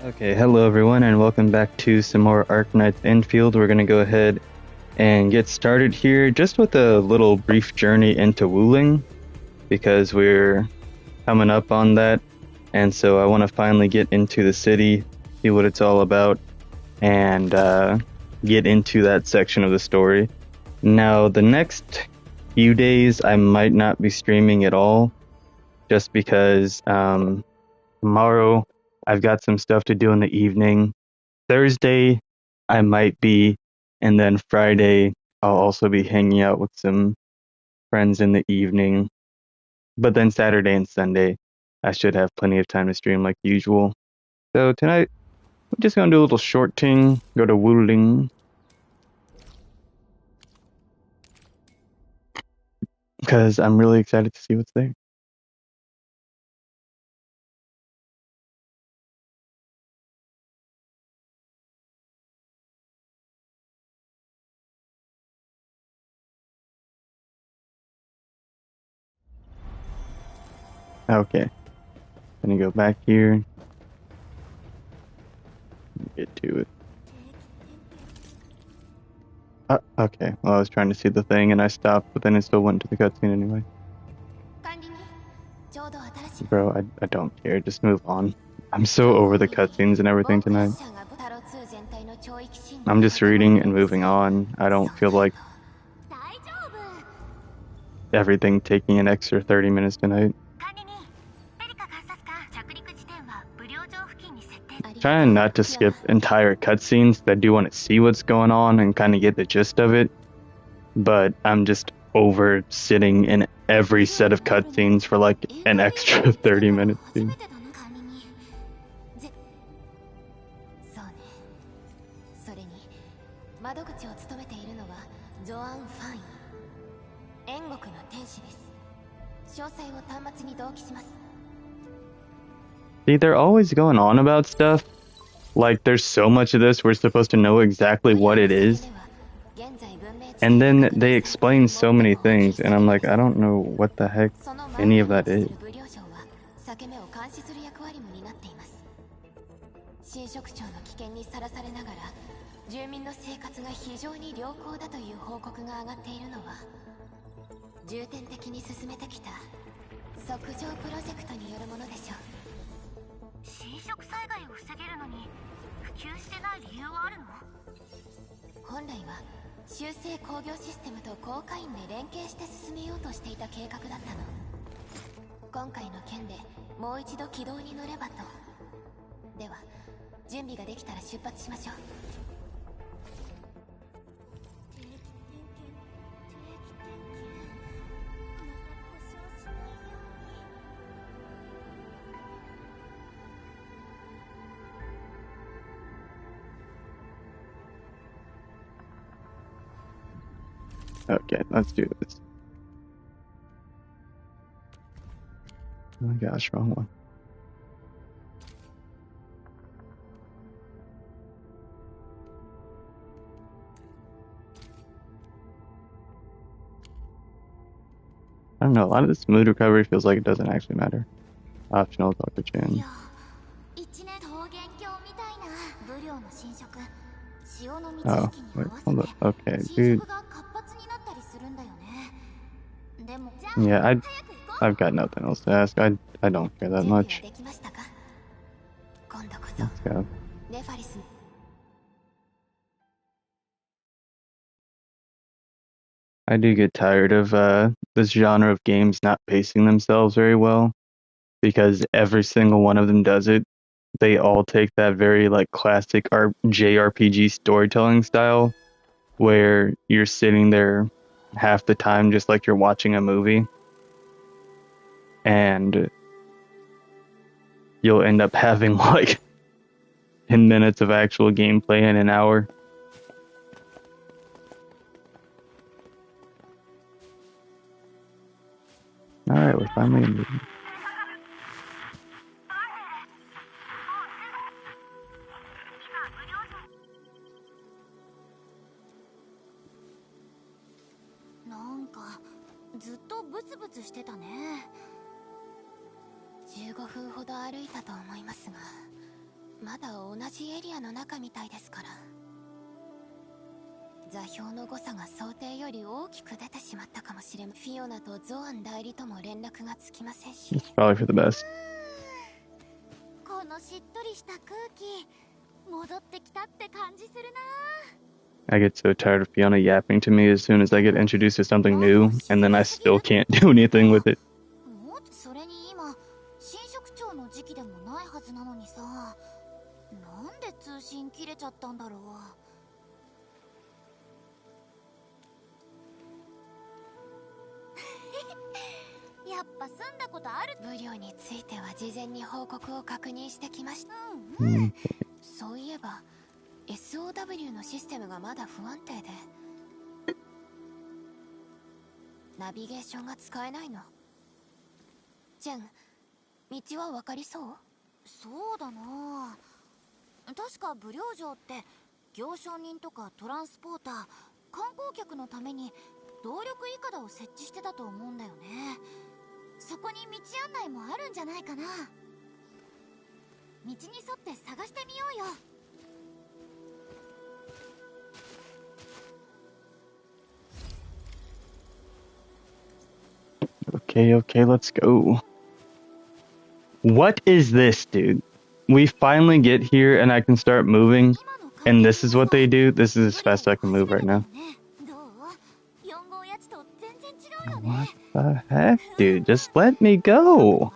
Okay, hello everyone, and welcome back to some more Arknights Endfield. We're going to go ahead and get started here just with a little brief journey into Wuling, because we're coming up on that, and so I want to finally get into the city, see what it's all about, and get into that section of the story. Now, the next few days I might not be streaming at all, just because tomorrow I've got some stuff to do in the evening. Thursday I might be, and then Friday I'll also be hanging out with some friends in the evening. But then Saturday and Sunday I should have plenty of time to stream like usual. So tonight we're just gonna do a little short ting, go to Wuling, because I'm really excited to see what's there. Okay, gonna go back here, get to it. Okay, well I was trying to see the thing and I stopped, but then it still went to the cutscene anyway. Bro, I don't care, just move on. I'm so over the cutscenes and everything tonight. I'm just reading and moving on. I don't feel like everything taking an extra 30 minutes tonight. Trying not to skip entire cutscenes. I do want to see what's going on and kind of get the gist of it, but I'm just over sitting in every set of cutscenes for like an extra 30 minutes. Dude. See, they're always going on about stuff. Like, there's so much of this, we're supposed to know exactly what it is. And then they explain so many things, and I'm like, I don't know what the heck any of that is. Okay, let's do this. Oh my gosh, wrong one. I don't know, a lot of this mood recovery feels like it doesn't actually matter. Optional, Dr. Chan. Oh, wait, hold up. Okay, dude. Yeah, I've got nothing else to ask. I don't care that much. Let's go. I do get tired of this genre of games not pacing themselves very well, because every single one of them does it. They all take that very like classic JRPG storytelling style, where you're sitting there half the time just like you're watching a movie, and you'll end up having like 10 minutes of actual gameplay in an hour. Alright, we're finally in. まだ同じエリアの中みたいですから。座標の誤差が想定より大きく出てしまったかもしれん。フィオナとゾアン代理とも連絡がつきませんし。It's probably for the best. このしっとりした空気、戻ってきたって感じするな。 I get so tired of Fiona yapping to me as soon as I get introduced to something new, and then I still can't do anything with it. それに今、新職長の時期でもないはずなのにさ、なんで通信切れちゃったんだろう。やっぱ住んだことある。無料については事前に報告を確認してきました。そういえば SOW のシステムがまだ不安定でナビゲーションが使えないの。ジェン、道は分かりそう？そうだな。確か武領城って行商人とかトランスポーター、観光客のために動力いかだを設置してたと思うんだよね。そこに道案内もあるんじゃないかな。道に沿って探してみようよ。Okay, let's go. What is this, dude? We finally get here and I can start moving, and this is what they do? This is as fast as I can move right now. What the heck, dude? Just let me go.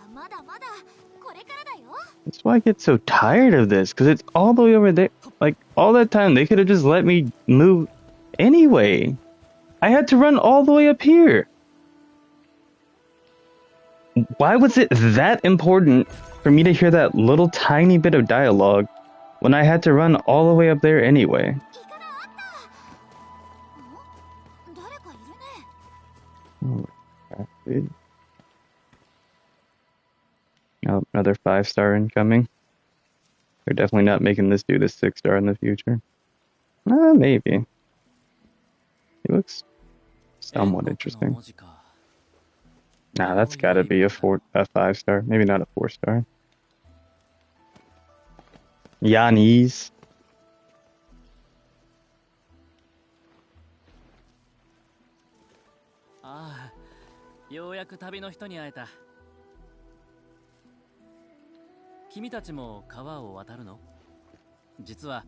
That's why I get so tired of this, because it's all the way over there. Like, all that time, they could have just let me move anyway. I had to run all the way up here. Why was it that important for me to hear that little tiny bit of dialogue when I had to run all the way up there anyway? Oh, crap, dude. Oh, another 5-star incoming. They're definitely not making this dude a 6-star in the future. Maybe. He looks somewhat interesting. Nah, that's gotta be a 5-star. Maybe not a 4-star. Yanis. ああ、ようやく旅の人に会えた。君たちも川を渡るの？実は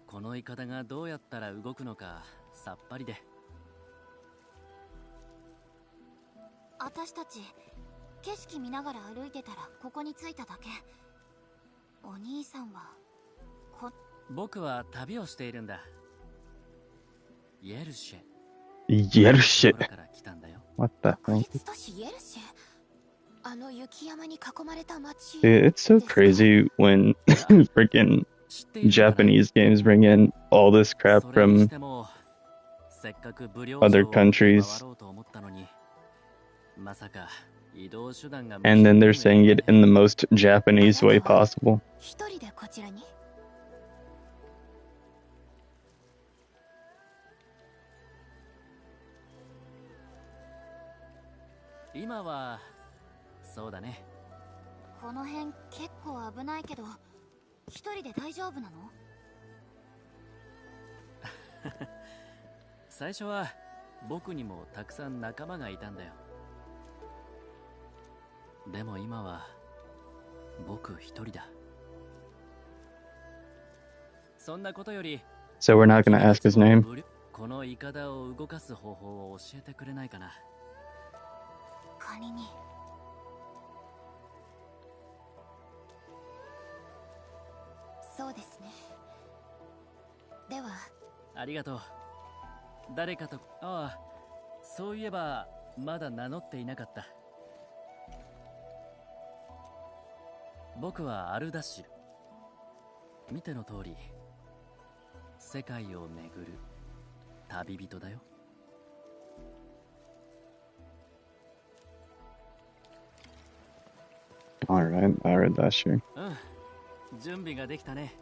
このイカダがどうやったら動くのかさっぱりで。私たち景色見ながら歩いてたらここに着いただけ。お兄さんは僕は旅をしているんだ。イェルシェ。Yershe. What the hell? Dude, it's so crazy when freaking Japanese games bring in all this crap from other countries. And then they're saying it in the most Japanese way possible. 今はそうだね。この辺結構危ないけど、一人で大丈夫なの？最初は僕にもたくさん仲間がいたんだよ。でも今は僕一人だ。そんなことより、So we're not gonna ask his name. このイカダを動かす方法を教えてくれないかな。仮に。そうですね。では。ありがとう。誰かと、ああ、そういえばまだ名乗っていなかった。僕はアルダッシュ。見ての通り、世界を巡る旅人だよ。Alright, Arknights. うん、準備ができたね。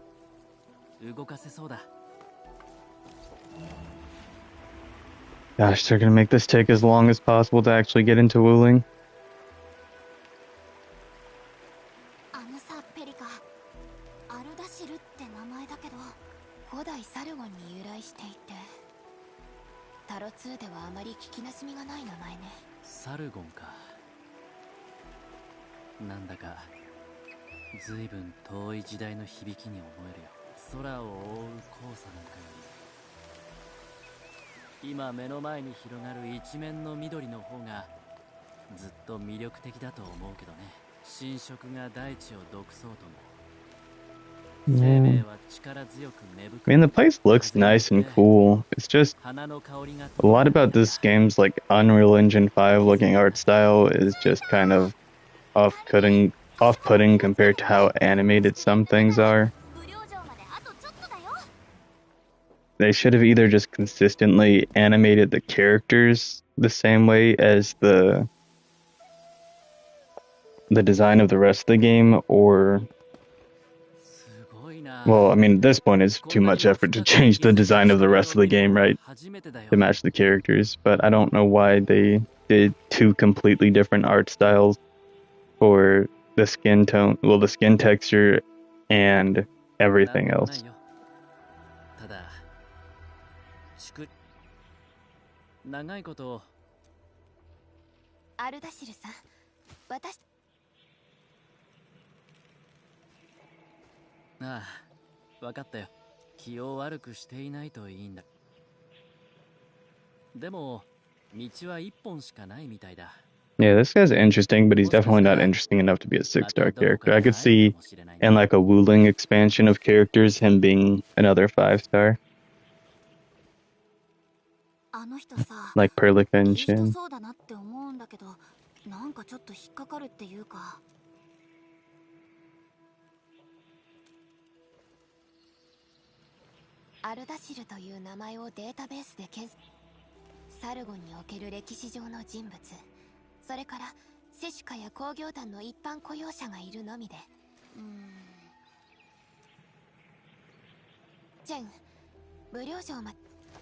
動かせそうだ。Gosh, they're gonna make this take as long as possible to actually get into Wuling. あのさ、ペリカ、アルダッ馴染みがない名前ね。サルゴンか。なんだかずいぶん遠い時代の響きに思えるよ。空を覆う黄砂なんかより今目の前に広がる一面の緑の方がずっと魅力的だと思うけどね。侵食が大地を毒そうとも Yeah. I mean, the place looks nice and cool. It's just a lot about this game's like Unreal Engine 5 looking art style is just kind of off-putting compared to how animated some things are. They should have either just consistently animated the characters the same way as the design of the rest of the game, or well, I mean, at this point it's too much effort to change the design of the rest of the game, right? To match the characters, but I don't know why they did two completely different art styles for the skin tone, well, the skin texture and everything else. 長いことアルダシルさん、私ああ、分かったよ。気を悪くしていないといいんだ。でも道は一本しかないみたいだ。Yeah, this guy's interesting, but he's definitely not interesting enough to be a 6-star character. I could see in like a Wuling expansion of characters him being another 5-star. Like Perlica and Shin. なんかちょっと引っかかるっていうか。アルダシルという名前をデータベースで検索。サルゴンにおける歴史上の人物、それからセシカや工業団の一般雇用者がいるのみで。ジェン、無料城ま。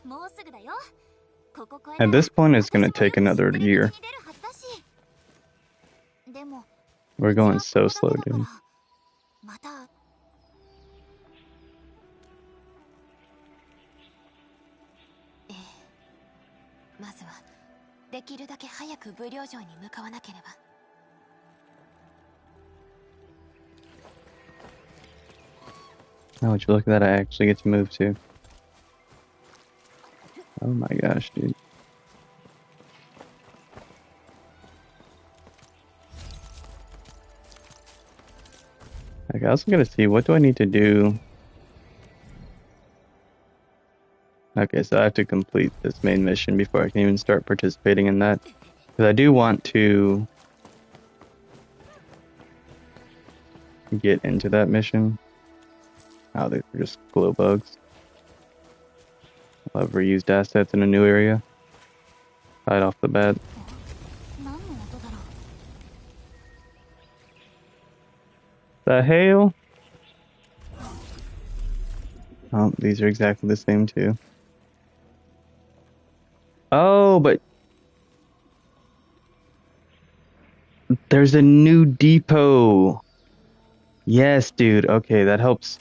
もうすぐだよ。 At this point, it's going to take another year. We're going so slow, dude. まずはできるだけ早く武陵城に向かわなければ。Oh, would you look at that? I actually get to move too. Oh my gosh, dude. Okay, I also gotta see, what do I need to do? Okay, so I have to complete this main mission before I can even start participating in that. Because I do want to get into that mission. Oh, they're just glow bugs. I'll have reused assets in a new area. Right off the bat. The hell? Oh, these are exactly the same too. Oh, but there's a new depot. Yes, dude. Okay, that helps.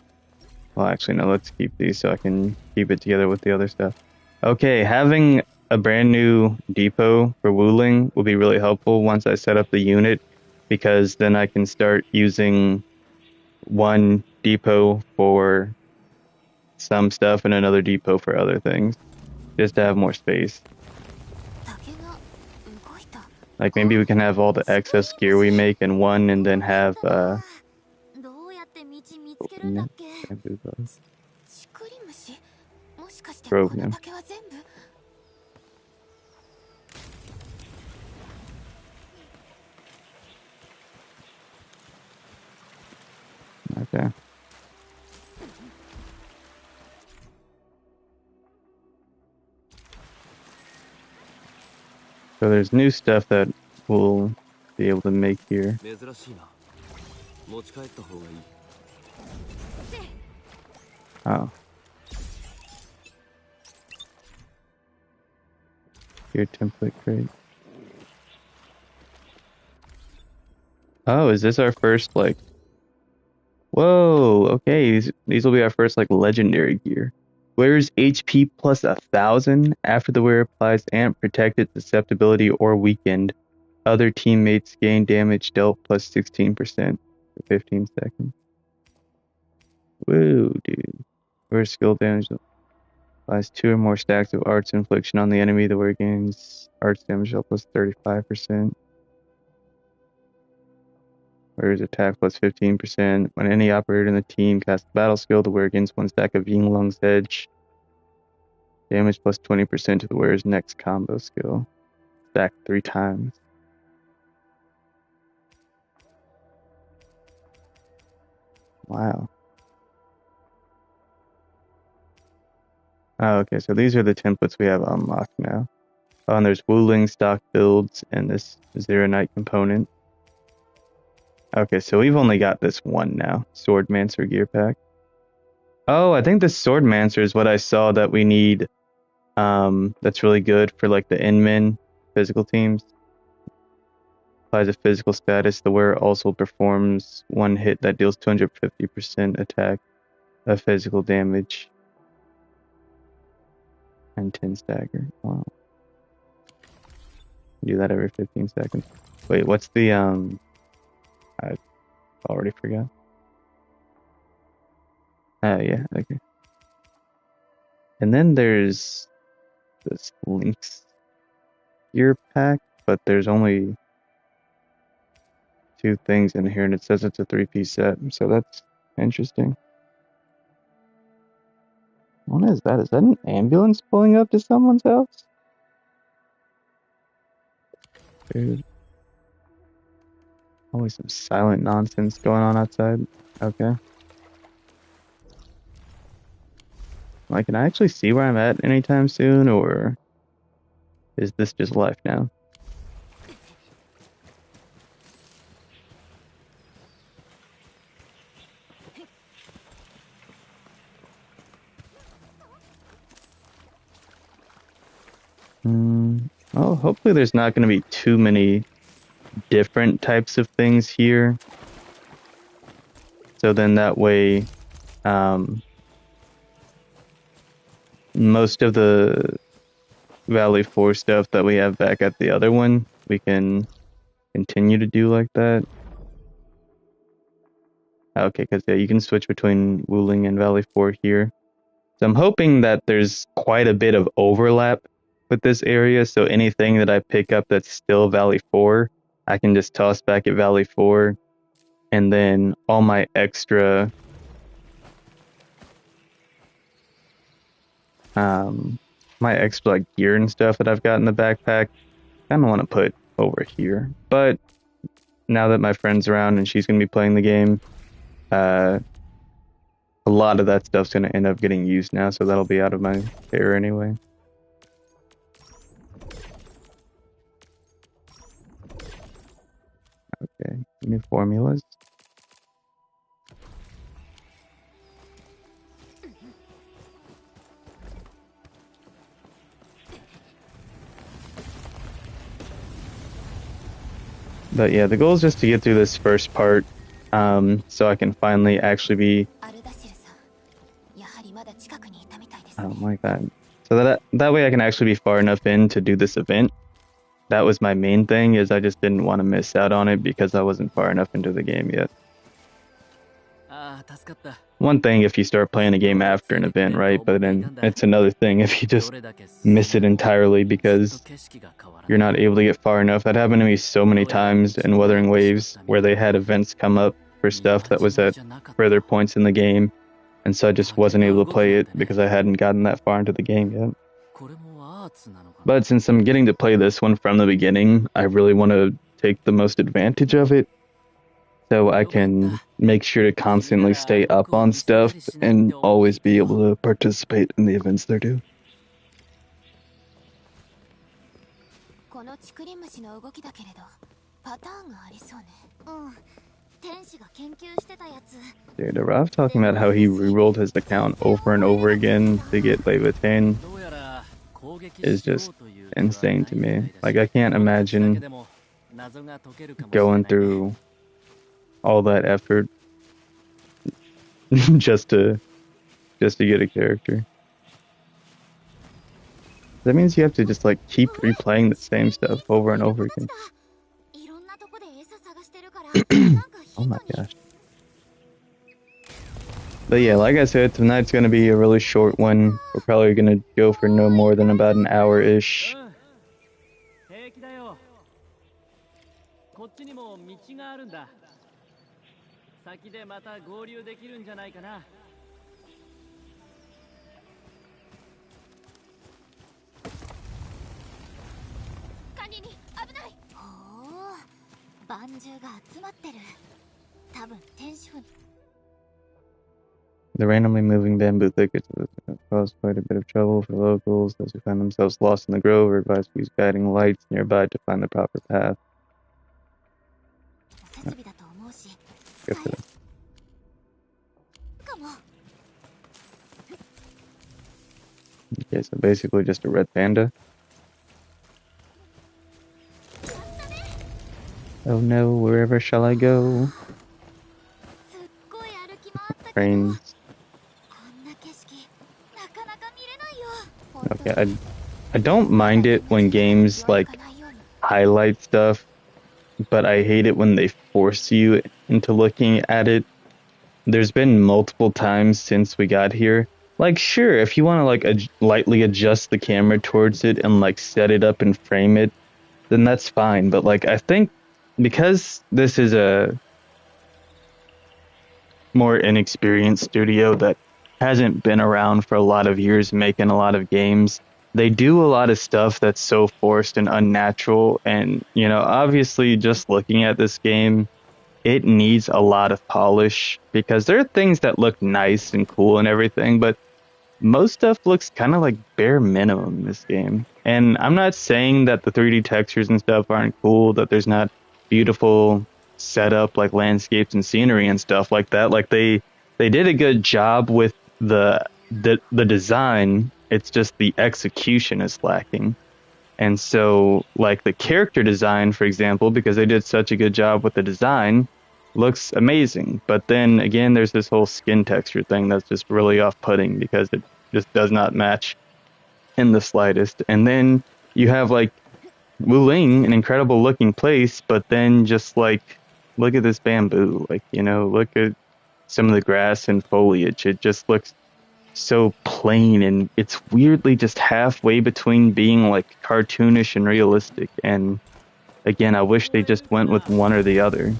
Well, actually, no, let's keep these so I can keep it together with the other stuff. Okay, having a brand new depot for Wuling will be really helpful once I set up the unit, because then I can start using one depot for some stuff and another depot for other things, just to have more space. Like maybe we can have all the excess gear we make in one, and then have Chromium. Okay. So there's new stuff that we'll be able to make here. Oh. Here, template crate. Oh, is this our first, like... Whoa, okay, these will be our first, like, legendary gear. Wears HP plus 1,000 after the wearer applies Ant protected susceptibility or weakened. Other teammates gain damage dealt plus 16% for 15 seconds. Whoa, dude. Wear skill damage applies 2 or more stacks of arts infliction on the enemy. The wearer gains arts damage dealt plus 35%. Wearer's attack plus 15%. When any operator in the team casts a battle skill, the wearer gains 1 stack of Yinglung's Edge. Damage plus 20% to the wearer's next combo skill. Stack 3 times. Wow. Oh, okay, so these are the templates we have unlocked now. Oh, and there's Wuling stock builds and this Zero Knight component. Okay, so we've only got this one now. Swordmancer gear pack. Oh, I think the Swordmancer is what I saw that we need. That's really good for like the Inmen physical teams. Applies a physical status. The wearer also performs 1 hit that deals 250% attack of physical damage. And 10 stagger. Wow. Do that every 15 seconds. Wait, what's the I already forgot. Oh yeah, okay. And then there's this Link's gear pack, but there's only 2 things in here, and it says it's a 3-piece set, so that's interesting. What is that? Is that an ambulance pulling up to someone's house? Dude. Always some silent nonsense going on outside. Okay. Like, can I actually see where I'm at anytime soon, or is this just life now? Well, hopefully there's not going to be too many different types of things here. So then that way, most of the Valley 4 stuff that we have back at the other one, we can continue to do like that. Okay, because yeah, you can switch between Wuling and Valley 4 here. So I'm hoping that there's quite a bit of overlap with this area, so anything that I pick up that's still Valley 4, I can just toss back at Valley 4, and then all my extra like gear and stuff that I've got in the backpack, I kind of want to put over here. But now that my friend's around and she's going to be playing the game, a lot of that stuff's going to end up getting used now, so that'll be out of my hair anyway. Okay, new formulas. But yeah, the goal is just to get through this first part, so I can finally actually be... Oh my god. So that way I can actually be far enough in to do this event. That was my main thing, is I just didn't want to miss out on it because I wasn't far enough into the game yet. One thing if you start playing a game after an event, right? But then it's another thing if you just miss it entirely because you're not able to get far enough. That happened to me so many times in Wuthering Waves, where they had events come up for stuff that was at further points in the game, and so I just wasn't able to play it because I hadn't gotten that far into the game yet. But since I'm getting to play this one from the beginning, I really want to take the most advantage of it, so I can make sure to constantly stay up on stuff and always be able to participate in the events they're due. Dude, Rav talking about how he rerolled his account over and over again to get Levitain is just insane to me. Like, I can't imagine going through all that effort just to get a character. That means you have to just like keep replaying the same stuff over and over again. いろんなとこで餌探してるからなんかヒ Oh ン my トに gosh. But yeah, like I said, tonight's gonna be a really short one. We're probably gonna go for no more than about an hour-ish. 平気だよ。こっちにも道があるんだ。先でまた合流できるんじゃないかな。管理人危ない。ほう、万獣が集まってる。多分天使府に The randomly moving bamboo thickets caused quite a bit of trouble for locals. Those who find themselves lost in the grove are advised to use guiding lights nearby to find the proper path. 設備だと思うし、 Good 使 for え them. るかも。 Okay, so basically just a red panda. Oh no, wherever shall I go? すっごい歩き回ったけど、 Trains. こんな景色なかなか見れないよ。 Okay, I don't mind it when games like highlight stuff, but I hate it when they force you into looking at it. There's been multiple times since we got here. Like, sure, if you want to like lightly adjust the camera towards it and like set it up and frame it, then that's fine. But like, I think because this is a more inexperienced studio that hasn't been around for a lot of years making a lot of games, they do a lot of stuff that's so forced and unnatural. And, you know, obviously just looking at this game, it needs a lot of polish because there are things that look nice and cool and everything, but most stuff looks kind of like bare minimum in this game. And I'm not saying that the 3D textures and stuff aren't cool, that there's not beautiful setup like landscapes and scenery and stuff like that. Like they did a good job with the design. It's just the execution is lacking. And so like the character design, for example, because they did such a good job with the design, looks amazing. But then again, there's this whole skin texture thing that's just really off-putting because it just does not match in the slightest. And then you have like Wuling, an incredible looking place, but then just like look at this bamboo, like, you know, look at some of the grass and foliage. It just looks so plain, and it's weirdly just halfway between being like cartoonish and realistic. And again, I wish they just went with one or the other.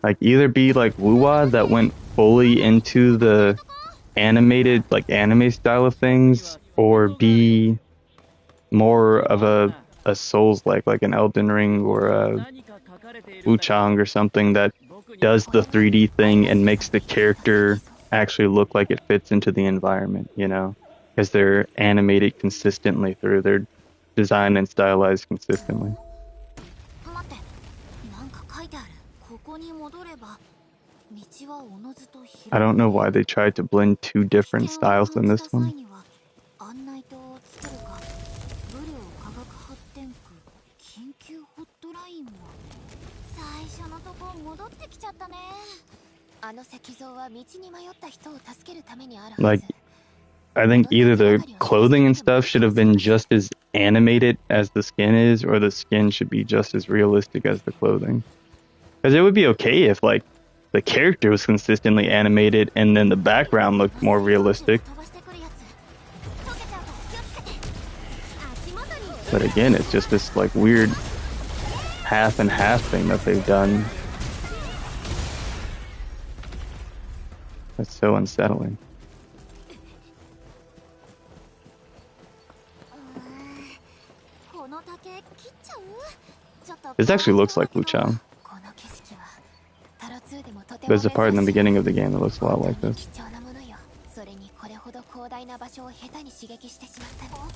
Like either be like Wuwa that went fully into the animated, like anime style of things, or be more of a Souls-like an Elden Ring or a Wuchang or something that does the 3D thing and makes the character actually look like it fits into the environment, you know, because they're animated consistently through their design and stylized consistently. 待って、なんか書いてある。ここに戻れば道はおのずと広が I る。 don't know why they tried to blend two different 危険を styles in 感 this じた際 one. には案内灯をつけるか、武力科学発展区緊急ホットラインを。最初のとこ戻ってきちゃったね。あの石像は道に迷った人を助けるためにあるはず。 Like, I think either the clothing and stuff should have been just as animated as the skin is, or the skin should be just as realistic as the clothing. Because it would be okay if, like, the character was consistently animated and then the background looked more realistic. 飛ばしてくるやつ。溶けちゃうから気をつけて。足元に。 But again, it's just this, like, weird half and half thing that they've done. That's so unsettling. この竹切っちゃう？ちょっと This actually looks like Wuchang. この景色はタロ2でもとても There's a part in the 珍しい beginning of the game that looks a lot like 本当に this. 貴重なものよ。それにこれほど広大な場所を下手に刺激してしまったの。こ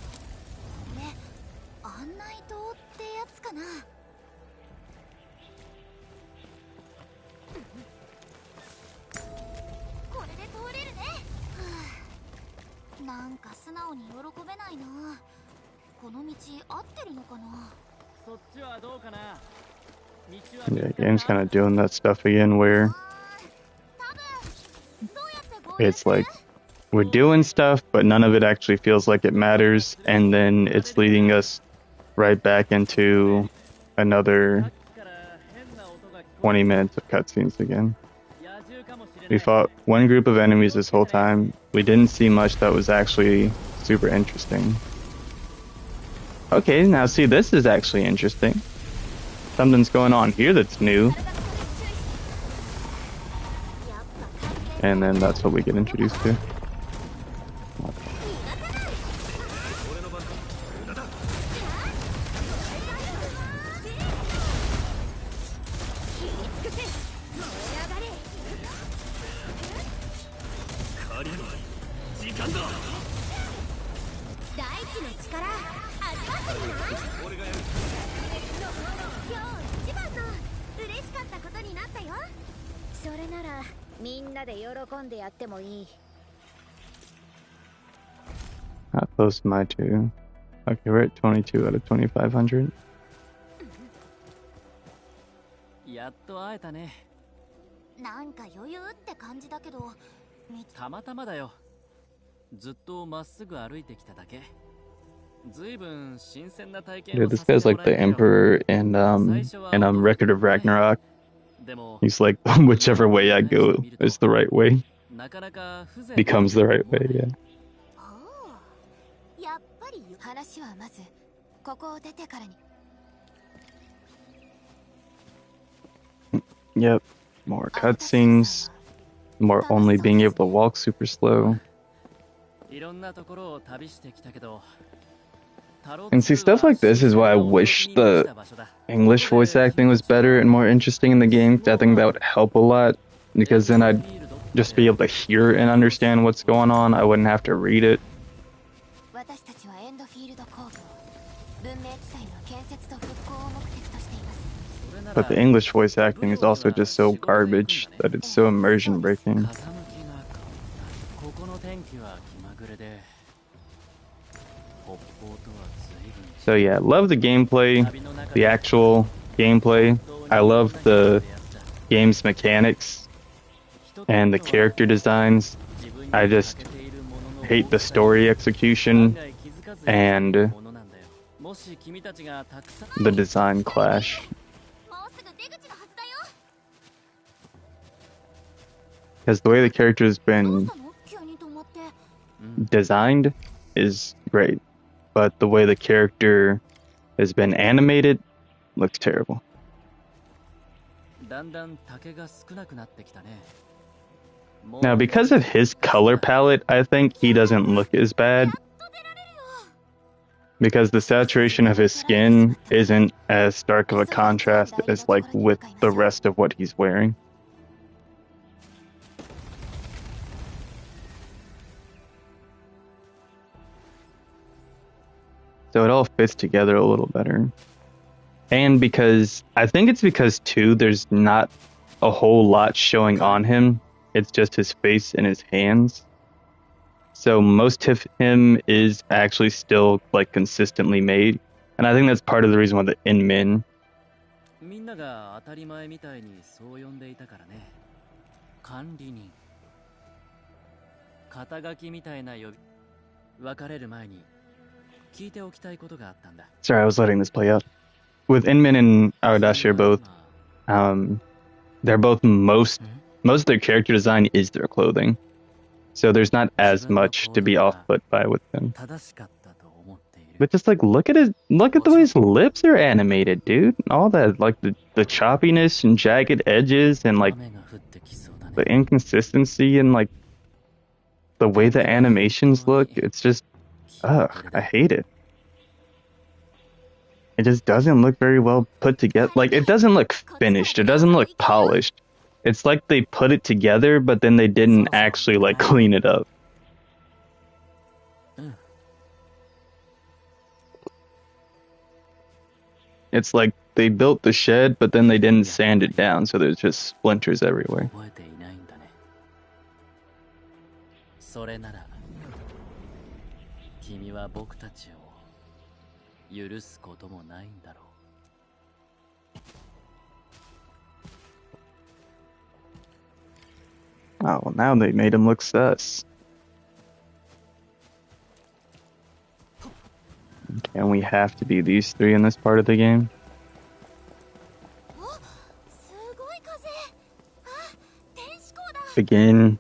れ案内灯ってやつかな。これで通れるね。はあ、なんか素直に喜べないな。この道合ってるのかな。そっちはどうかな。 Yeah, game's kind of doing that stuff again where 多分どうやって合流 it's like we're doing stuff, but none of it actually feels like it matters, and then it's leading us right back into another 20 minutes of cutscenes again. We fought one group of enemies this whole time. We didn't see much that was actually super interesting. Okay, now see, this is actually interesting. Something's going on here that's new. And then that's what we get introduced to. Not close to my two. Okay, we're at 22 out of 2,500. やっと会えたね。なんか余裕って感じだけど、たまたまだよ。ずっとまっすぐ歩いてきただけ。ずいぶん新鮮な体験 Dude, this guy's like the emperor and Record of Ragnarok. He's like, whichever way I go is the right way. Becomes the right way, yeah. やっぱり話はまずここを出てからに。Yep, more cutscenes, more only being able to walk super slow. And see, stuff like this is why I wish the English voice acting was better and more interesting in the game. I think that would help a lot, because then I'd just be able to hear and understand what's going on. I wouldn't have to read it. But the English voice acting is also just so garbage that it's so immersion breaking. So yeah, love the gameplay, the actual gameplay. I love the game's mechanics and the character designs. I just hate the story execution and the design clash. Because the way the character has been designed is great, but the way the character has been animated looks terrible. Now, because of his color palette, I think he doesn't look as bad, because the saturation of his skin isn't as stark of a contrast as like with the rest of what he's wearing. So it all fits together a little better. And because, I think it's because too, there's not a whole lot showing on him. It's just his face and his hands. So most of him is actually still like consistently made. And I think that's part of the reason why the Inmin. Sorry, I was letting this play out. With Inmin and Aradashi are both, they're both most of their character design is their clothing. So there's not as much to be off-put by with them. But just like look at the way his lips are animated, dude. All that, like the choppiness and jagged edges and like the inconsistency and like the way the animations look. It's just, ugh, I hate it. It just doesn't look very well put together. Like, it doesn't look finished. It doesn't look polished. It's like they put it together, but then they didn't actually like clean it up. It's like they built the shed, but then they didn't sand it down, so there's just splinters everywhere. Oh, well, now they made him look sus. And we have to be these three in this part of the game. お、すごい風。あ、天使光だ。 Again,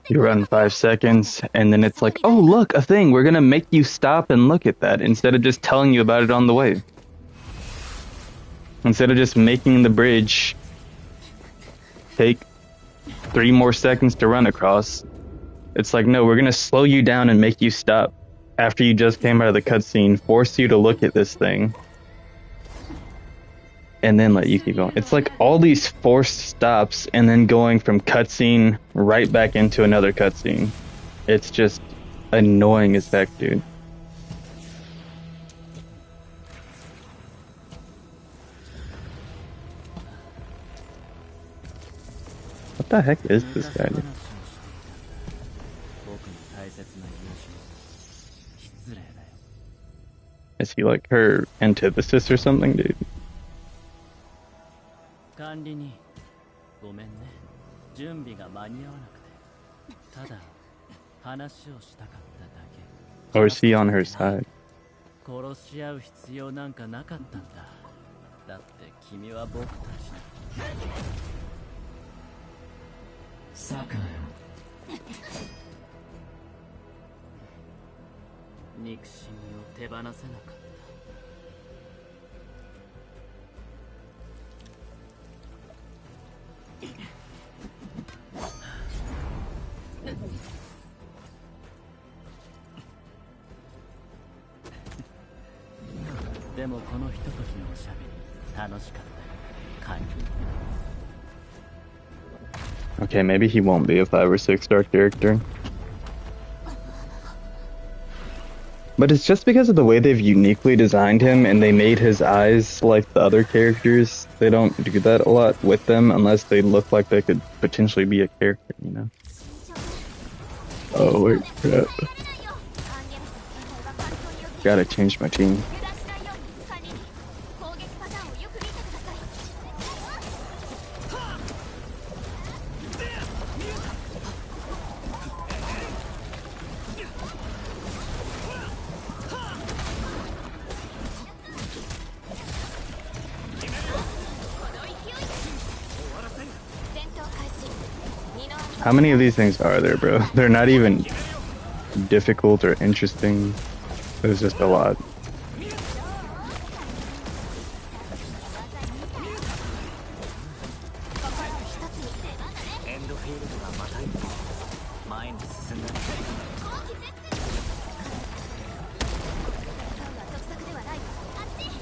you run 5 seconds, and then it's like, oh, look, a thing. We're gonna make you stop and look at that instead of just telling you about it on the way. Instead of just making the bridge take 3 more seconds to run across, it's like, no, we're gonna slow you down and make you stop after you just came out of the cutscene, force you to look at this thing, and then let you keep going. It's like all these forced stops and then going from cutscene right back into another cutscene. It's just annoying as heck, dude. What the heck is this guy, dude? Is he like her antithesis or something, dude? 管理人、ごめんね。準備が間に合わなくて。ただ、話をしたかっただけ。Or is he on her side? 殺し合う必要なんかなかったんだ。だって君は僕たちの。さかよ。憎しみを手放せなかった。 でもこのひとときのおしゃべり楽しかったよ。Okay, maybe he won't be a 5 or 6 star character. But it's just because of the way they've uniquely designed him and they made his eyes like the other characters. They don't do that a lot with them unless they look like they could potentially be a character, you know? Oh, wait, crap. Gotta change my team. How many of these things are there, bro? They're not even difficult or interesting. There's just a lot.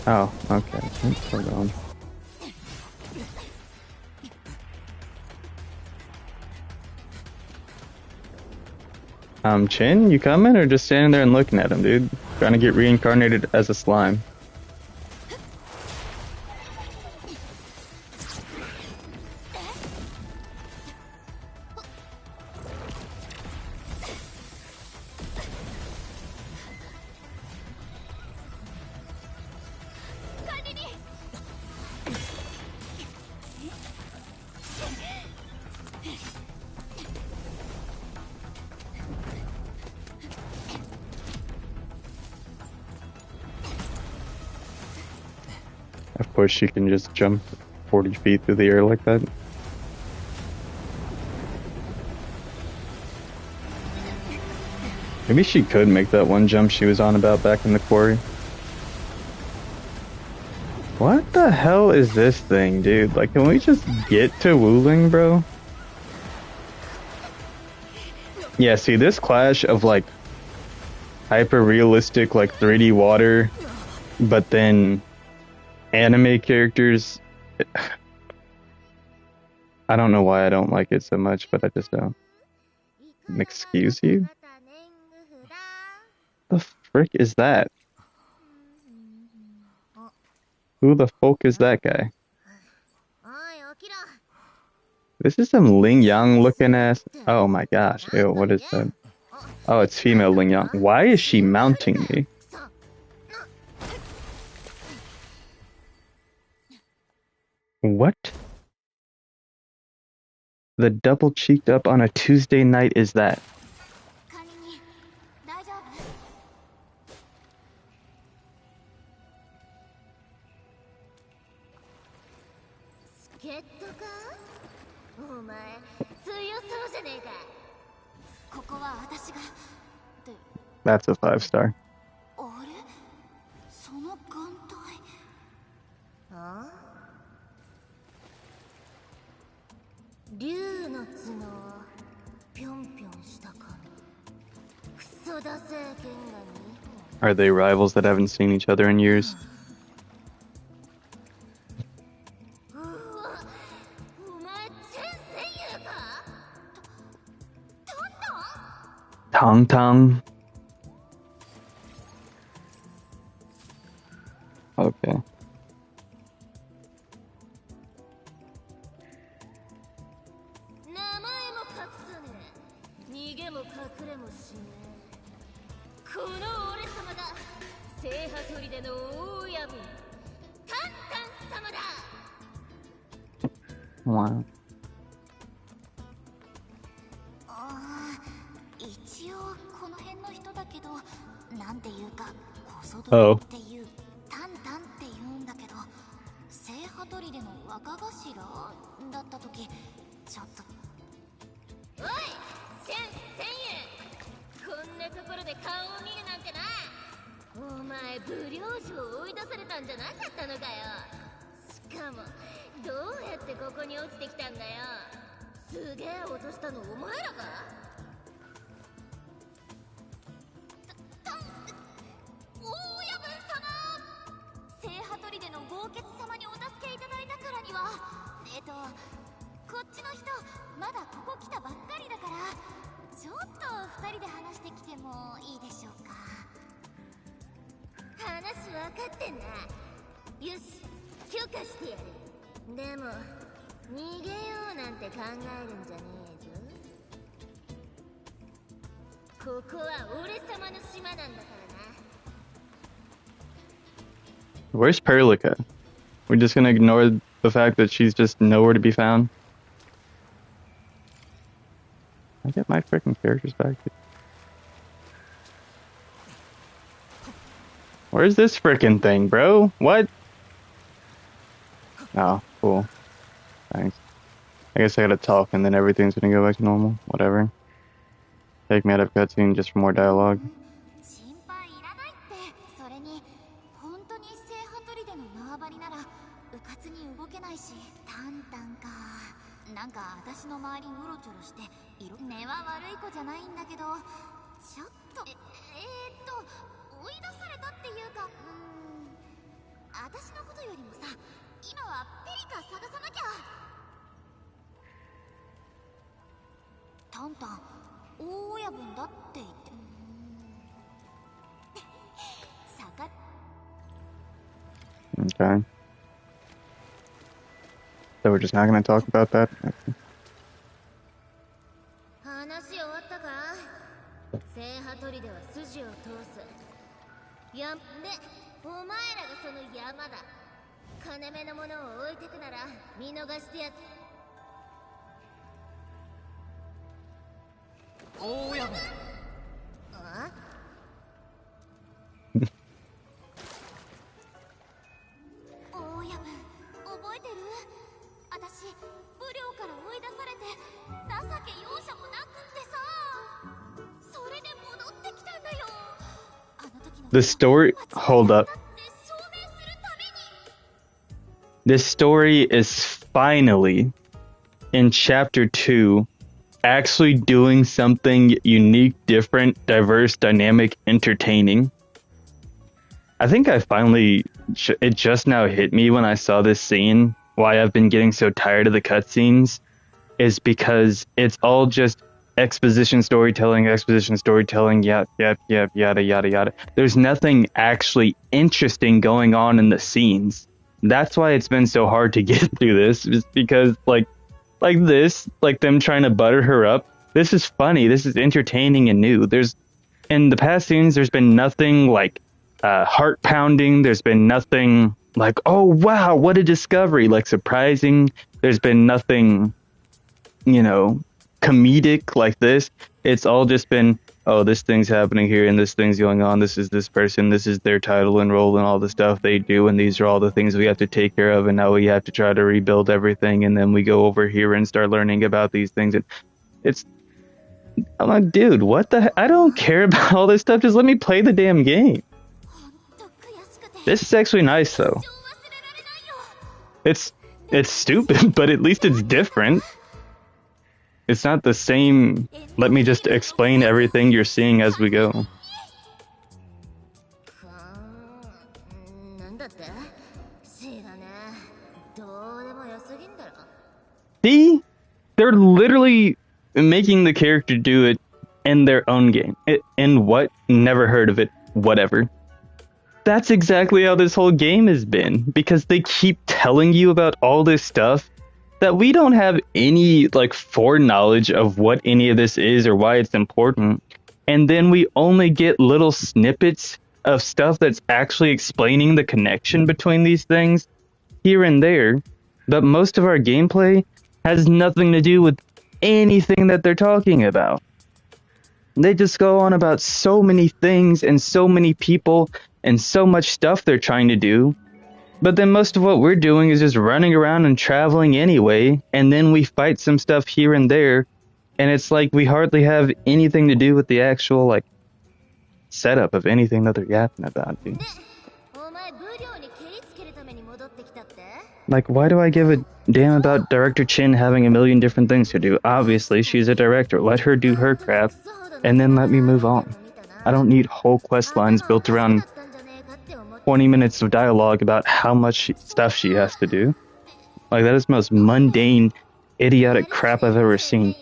Oh, okay. Hold on. Chin, you coming or just standing there and looking at him, dude? Trying to get reincarnated as a slime. Of course, she can just jump 40 feet through the air like that. Maybe she could make that one jump she was on about back in the quarry. What the hell is this thing, dude? Like, can we just get to Wuling, bro? Yeah, see, this clash of, like, hyper-realistic, like, 3D water, but then anime characters. I don't know why I don't like it so much, but I just don't. Excuse you? The frick is that? Who the fuck is that guy? This is some Ling Yang looking ass. Oh my gosh, ew, what is that? Oh, it's female Ling Yang. Why is she mounting me? What? The double cheeked up on a Tuesday night is that? 助っ人か？お前強そうじゃねえか。ここは私が。で、 That's a 5-star. あれ、その眼帯。あ？竜の角ぴょんぴょんしたか。クソだせえ剣が2 Are they rivals that haven't seen each other in years? 本。うわ、お前全戦友か？トントン？ Tong Tong. Okay. 名前も隠さねえ。逃げも隠れもしねえ。この俺様が聖波砦の大親分タンタン様だ。 Wow. 一応この辺の人だけど、なんていうかこそ Oh. どっていうタンタンって言うんだけど、聖波砦の若頭だった時ちょっと。おい、千友、こんなところで顔を見るなんてな。お前武領城を追い出されたんじゃなかったのかよ。しかもどうやってここに落ちてきたんだよ。すげえ落としたのお前らか？大親分様、聖波砦の豪傑様にお助けいただいたからには、こっちの人まだここ来たばっかりだから、ちょっと二人で話してきてもいいでしょうか？話分かってんな。よし、許可してやる。でも逃げようなんて考えるんじゃねえぞ。ここは俺様の島なんだからな。 Where's Perlica? We're just gonna ignore the fact that she's just nowhere to be found? I get my freaking characters back. Where's this freaking thing, bro? What? Oh, cool. Thanks. I guess I gotta talk and then everything's gonna go back to normal. Whatever. Take me out of cutscene just for more dialogue. 心配いらないって。それに本当に聖波砦の縄張りならうかつに動けないし。タンタンか。なんか私の周りうろちょろして根は悪い子じゃないんだけど、ちょっと追い出されたっていうか、私のことよりもさ、今はペリカ探さなきゃ。タンタン大親分だって言って。Okay. So we're just not gonna talk about that? Okay. 話終わったか？聖波砦は筋を通す。で、お前らがその山だ。金目のものを置いてくなら見逃してやっ。大親分。あ？大親分、覚えてる？私、武領から追い出されて情け容赦もなくってさ、それで戻ってきたんだよ。あの時の The story... Hold up. This story is finally, in Chapter 2, actually doing something unique, different, diverse, dynamic, entertaining. I think I finally... It just now hit me when I saw this scene, why I've been getting so tired of the cutscenes, is because it's all just exposition storytelling, yada, yada, yada. There's nothing actually interesting going on in the scenes. That's why it's been so hard to get through this, is because, like this, like them trying to butter her up, this is funny, this is entertaining and new. In the past scenes, there's been nothing, like, heart-pounding, there's been nothing, like, oh, wow, what a discovery, like, surprising. There's been nothing, you know, comedic like this. It's all just been, oh, this thing's happening here and this thing's going on. This is this person. This is their title and role and all the stuff they do. And these are all the things we have to take care of. And now we have to try to rebuild everything. And then we go over here and start learning about these things. And I'm like, dude, what the heck? I don't care about all this stuff. Just let me play the damn game. This is actually nice, though. It's stupid, but at least it's different. It's not the same, let me just explain everything you're seeing as we go. See? They're literally making the character do it in their own game. In what? Never heard of it. Whatever. That's exactly how this whole game has been. Because they keep telling you about all this stuff that we don't have any, like, foreknowledge of what any of this is or why it's important. And then we only get little snippets of stuff that's actually explaining the connection between these things here and there. But most of our gameplay has nothing to do with anything that they're talking about. They just go on about so many things and so many people and so much stuff they're trying to do. But then most of what we're doing is just running around and traveling anyway, and then we fight some stuff here and there, and it's like we hardly have anything to do with the actual, like, setup of anything that they're yapping about, dude. Like, why do I give a damn about Director Chin having a million different things to do? Obviously, she's a director. Let her do her crap, and then let me move on. I don't need whole quest lines built around 20 minutes of dialogue about how much stuff she has to do. Like, that is the most mundane, idiotic crap I've ever seen.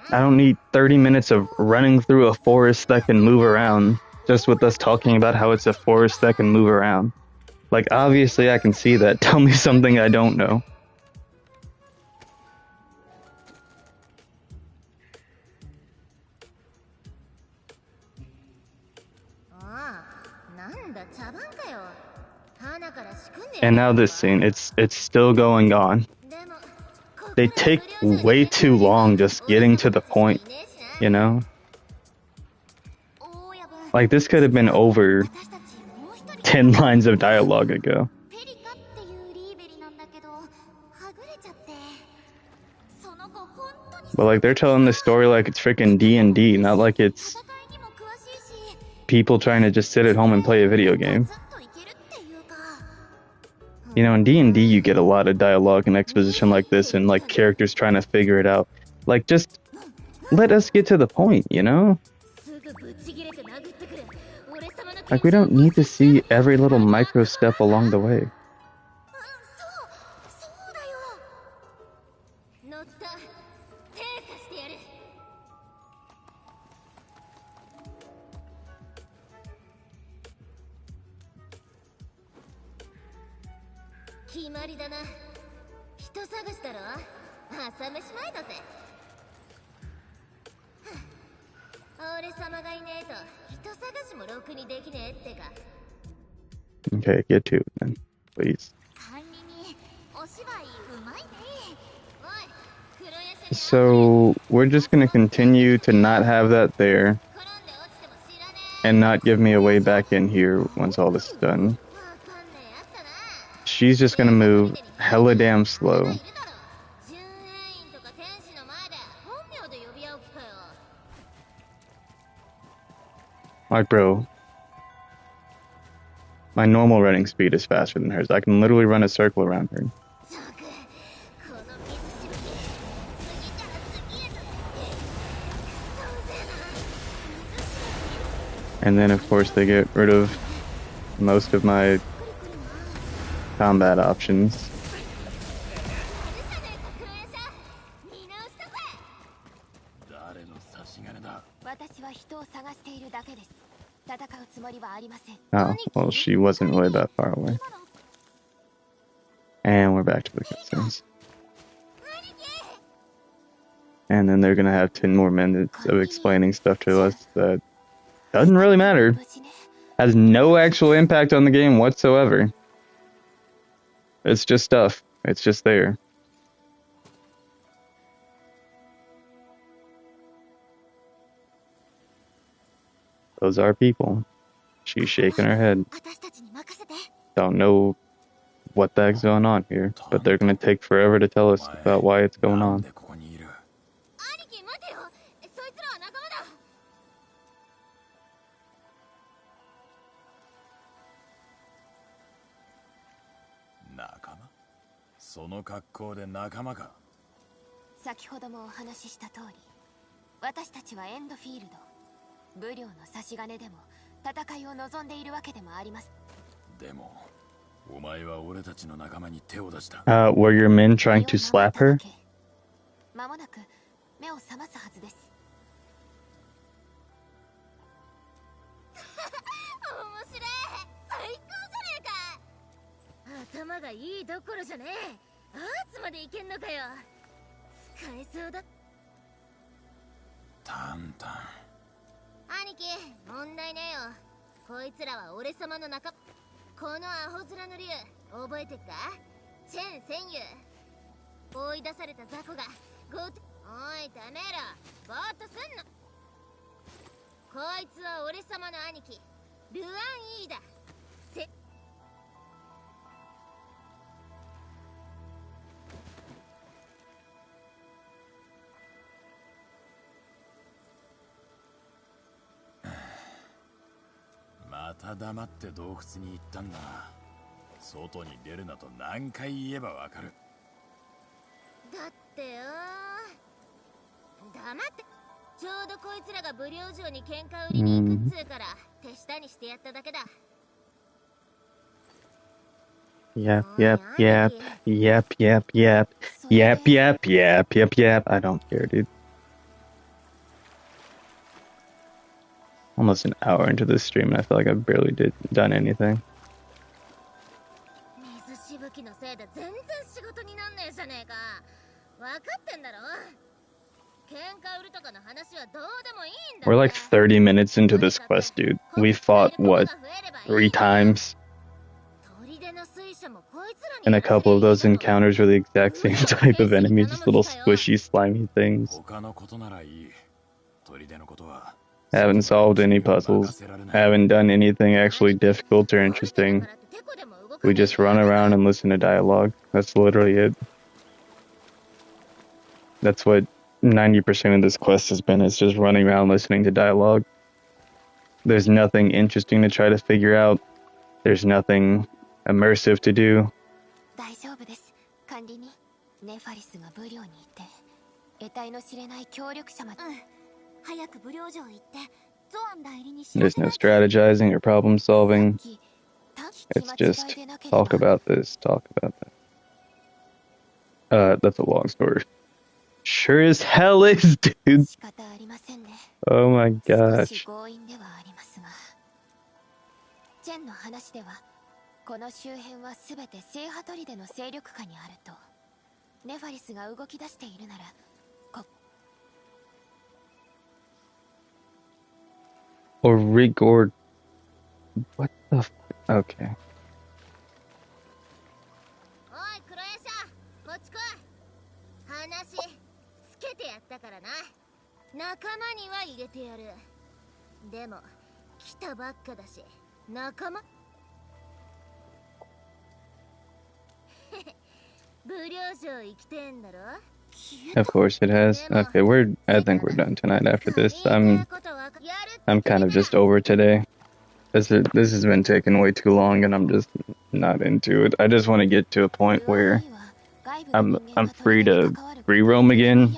I don't need 30 minutes of running through a forest that can move around, just with us talking about how it's a forest that can move around. Like, obviously I can see that. Tell me something I don't know. And now this scene, it's still going on. They take way too long just getting to the point, you know? Like, this could have been over 10 lines of dialogue ago. But, like, they're telling the story like it's freaking D&D, not like it's people trying to just sit at home and play a video game. You know, in D&D you get a lot of dialogue and exposition like this and, like, characters trying to figure it out. Like, just let us get to the point, you know? Like, we don't need to see every little micro step along the way. Okay, get to it then, please. So, we're just gonna continue to not have that there, and not give me a way back in here once all this is done. She's just gonna move hella damn slow. Like, bro, my normal running speed is faster than hers. I can literally run a circle around her. And then, of course, they get rid of most of my combat options. Oh, well, she wasn't really that far away. And we're back to the cutscenes. And then they're gonna have 10 more minutes of explaining stuff to us that doesn't really matter. Has no actual impact on the game whatsoever. It's just stuff. It's just there. Those are people. She's shaking her head. 私たちに任せて。 Don't know what the heck's going on here, but they're gonna take forever to tell us about why it's going なん on. でここにいる？兄貴待てよ。そいつらは仲間だ。仲間？その格好で仲間か。先ほどもお話しした通り、私たちはエンドフィールド、武領の差し金でも戦いを望んでいるわけでもあります。でもお前は俺たちの仲間に手を出した。Were your men trying to slap her? 間もなく目を覚ますはずです。面白い。最高じゃねえか。頭がいいどころじゃねえ。アーツまでいけんのかよ。使えそうだ。タンタン。兄貴、問題ねえよ。こいつらは俺様の仲。このアホ面の竜、覚えてっか？チェン戦友。追い出された雑魚がおいてめえら、ぼーっとすんの。こいつは俺様の兄貴、ルアンイーだ。また黙って洞窟に行ったんだ。外に出るなと何回言えばわかる。だってよ、黙って。ちょうどこいつらが武領城に喧嘩売りに行くっつうから手下にしてやっただけだ。 Yep, yep, yep, yep, yep, yep, yep, yep, yep, yep, yep. I don't care, dude. Almost an hour into this stream, and I feel like I've barely done anything. 水しぶきのせいで全然仕事になんねえじゃねえか。分かってんだろ。喧嘩売るとかの話はどうでもいいんだ。 We're like 30 minutes into this quest, dude. We fought, what, 3 times? And a couple of those encounters were the exact same type of enemies, just little squishy, slimy things. 他のことならいい。砦のことは Haven't solved any puzzles. Haven't done anything actually difficult or interesting. We just run around and listen to dialogue. That's literally it. That's what 90% of this quest has been. It's just running around listening to dialogue. There's nothing interesting to try to figure out. There's nothing immersive to do. 大丈夫です。管理人、ネファリスが武領にいて、得体の知れない協力者まで。早く武領城行ってゾアン代理に。 There's no strategizing or problem solving. It's just talk about this, talk about that. That's a long story. Sure as hell is, dude. Oh my gosh. チェンの話では、この周辺はすべて聖波砦の勢力下にあると。ネファリスが動き出しているなら、Or Rigord. What the f. Okay. おい黒ヤシャ、こっち来い。話つけてやったからな。仲間には入れてやる。でも来たばっかだし仲間。武領城行きてんだろ。 Of course it has. Okay, I think we're done tonight after this. I'm kind of just over today. This has been taking way too long and I'm just not into it. I just want to get to a point where I'm free to free roam again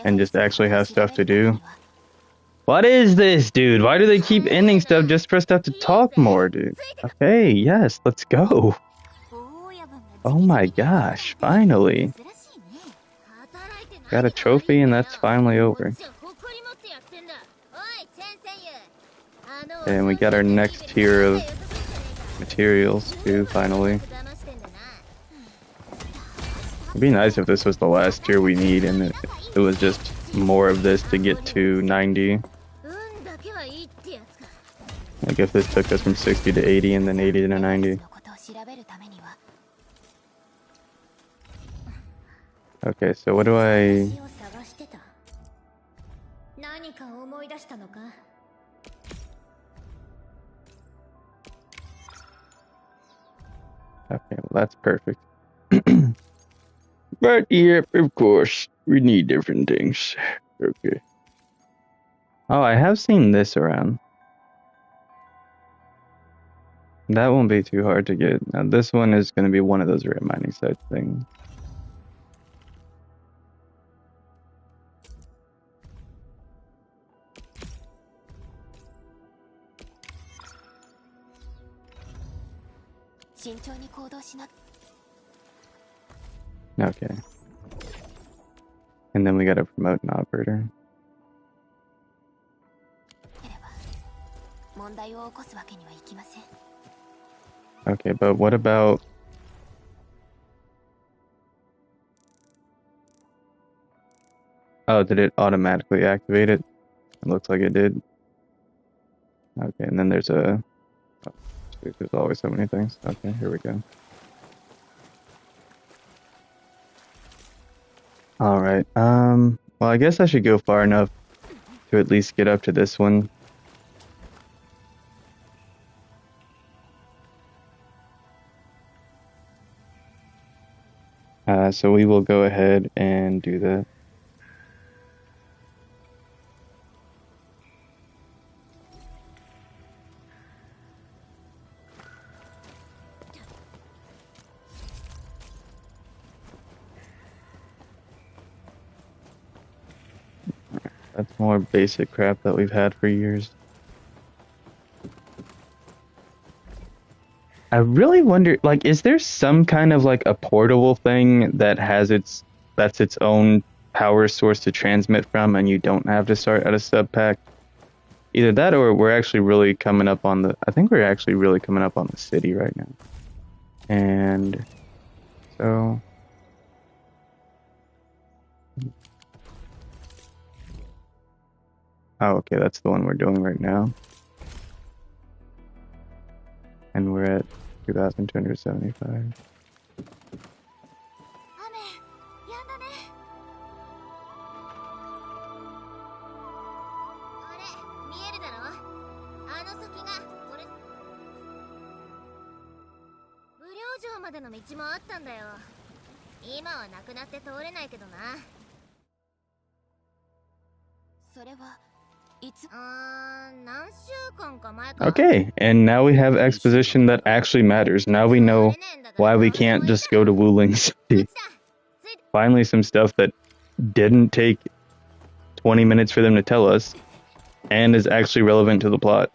and just actually have stuff to do. What is this, dude? Why do they keep ending stuff just for stuff to talk more, dude? Okay, yes, let's go. Oh my gosh, finally. Got a trophy and that's finally over. And we got our next tier of materials too, finally. It'd be nice if this was the last tier we need and it was just more of this to get to 90. Like if this took us from 60 to 80 and then 80 to 90. Okay, so what do I... 思い出したのか? Okay, well that's perfect. But yep, of course, we need different things. Okay. Oh, I have seen this around. That won't be too hard to get. Now this one is going to be one of those rare mining site things. Okay. And then we gotta promote an operator. Okay, but what about... Oh, did it automatically activate it? It looks like it did. Okay, and then there's a... Oh, there's always so many things. Okay, here we go. Alright, well, I guess I should go far enough to at least get up to this one. So we will go ahead and do that. That's more basic crap that we've had for years. I really wonder, like, is there some kind of like a portable thing that has that's its own power source to transmit from, and you don't have to start at a sub pack? Either that, or we're actually really coming up on the. I think we're actually really coming up on the city right now. And so. Oh, okay, that's the one we're doing right now. And we're at 2,275. Okay, and now we have exposition that actually matters. Now we know why we can't just go to Wuling City. Finally, some stuff that didn't take 20 minutes for them to tell us, and is actually relevant to the plot.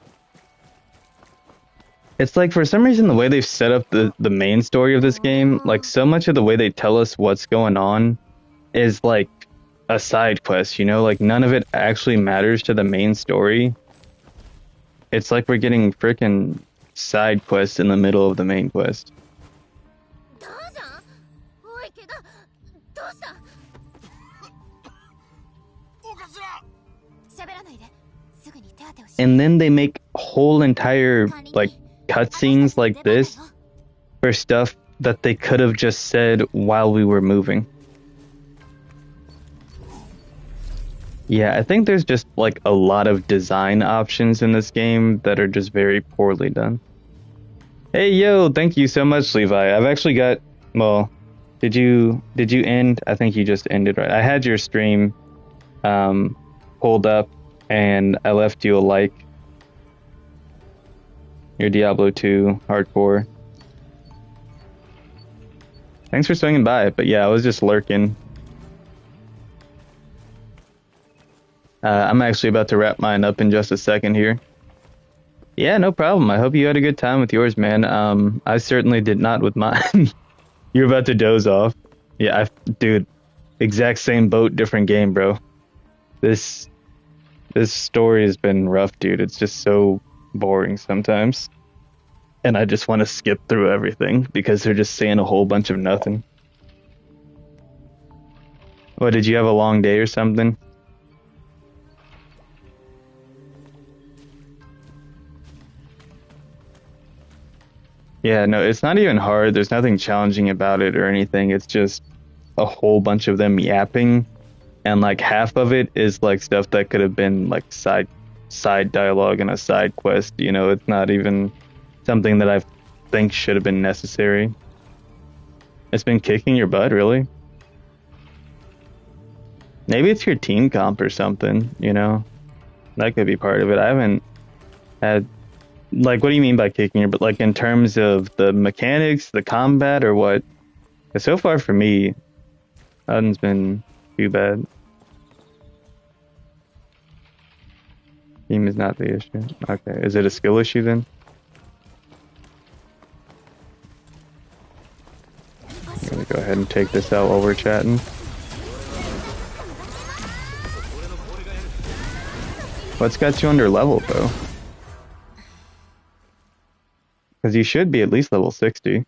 It's like, for some reason, the way they've set up the main story of this game, like, so much of the way they tell us what's going on is like a side quest, you know? Like, none of it actually matters to the main story. It's like we're getting frickin' side quests in the middle of the main quest. And then they make whole entire, like, cutscenes like this for stuff that they could have just said while we were moving. Yeah, I think there's just like a lot of design options in this game that are just very poorly done. Hey, yo, thank you so much, Levi. I've actually got, well, did you end? I think you just ended, right? I had your stream pulled up and I left you a like. Your Diablo 2 hardcore. Thanks for swinging by, but yeah, I was just lurking. I'm actually about to wrap mine up in just a second here. Yeah, no problem. I hope you had a good time with yours, man. I certainly did not with mine. You're about to doze off. Yeah, dude, exact same boat, different game, bro. This story has been rough, dude. It's just so boring sometimes. And I just want to skip through everything because they're just saying a whole bunch of nothing. What, did you have a long day or something? Yeah, no, it's not even hard. There's nothing challenging about it or anything. It's just a whole bunch of them yapping and like half of it is like stuff that could have been like side dialogue and a side quest. You know, it's not even something that I think should have been necessary. It's been kicking your butt, really? Maybe it's your team comp or something, you know? That could be part of it. I haven't had... Like, what do you mean by kicking your butt? Like, in terms of the mechanics, the combat, or what? 'Cause so far for me, nothing's been too bad. Team is not the issue. Okay, is it a skill issue then? I'm gonna go ahead and take this out while we're chatting. What's got you under level though? Because you should be at least level 60.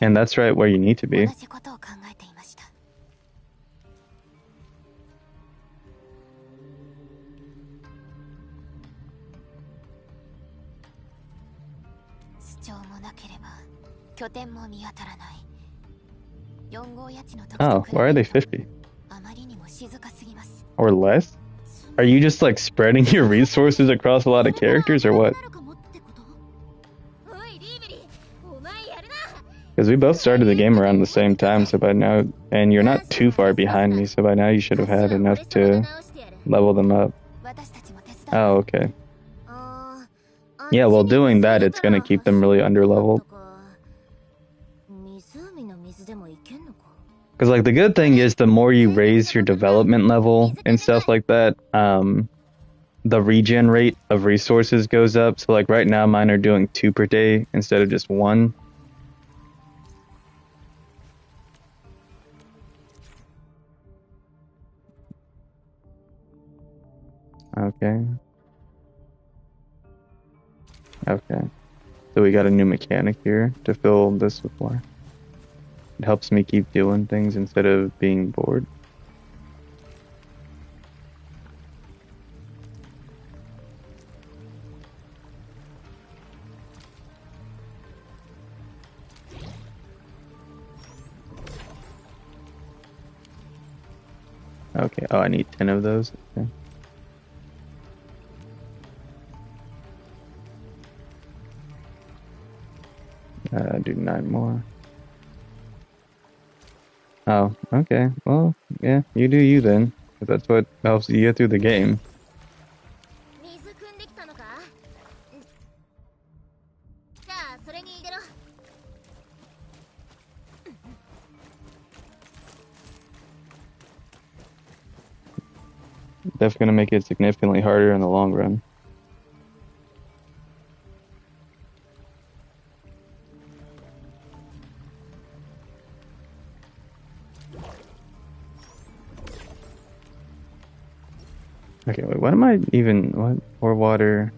And that's right where you need to be. 同じことを考えていました。主張もなければ拠点も見当たらない。4号谷地の時 Oh, と比 why are べ they ると 50? あまりにも静かすぎます。 Or less? Are you just like spreading your resources across a lot of characters or what? おいリーベリー、お前やるな。 Because we both started the game around the same time, so by now, and you're not too far behind me, so by now you should have had enough to level them up. 私たちも手伝う。 Oh, okay. Yeah, well, doing that, it's gonna keep them really underleveled. 湖の水でもいけんのか。 Because like the good thing is the more you raise your development level and stuff like that, the regen rate of resources goes up. So like right now mine are doing 2 per day instead of just 1. Okay. Okay. So we got a new mechanic here to fill this with water. It helps me keep doing things instead of being bored. Okay, oh, I need 10 of those. Okay. Do 9 more. Oh, okay. Well, yeah, you do you then. 'Cause that's what helps you get through the game. 水汲んできたのか。じゃあそれに入れろ。 That's gonna make it significantly harder in the long run. Okay, wait, what am I even, what? Pour water.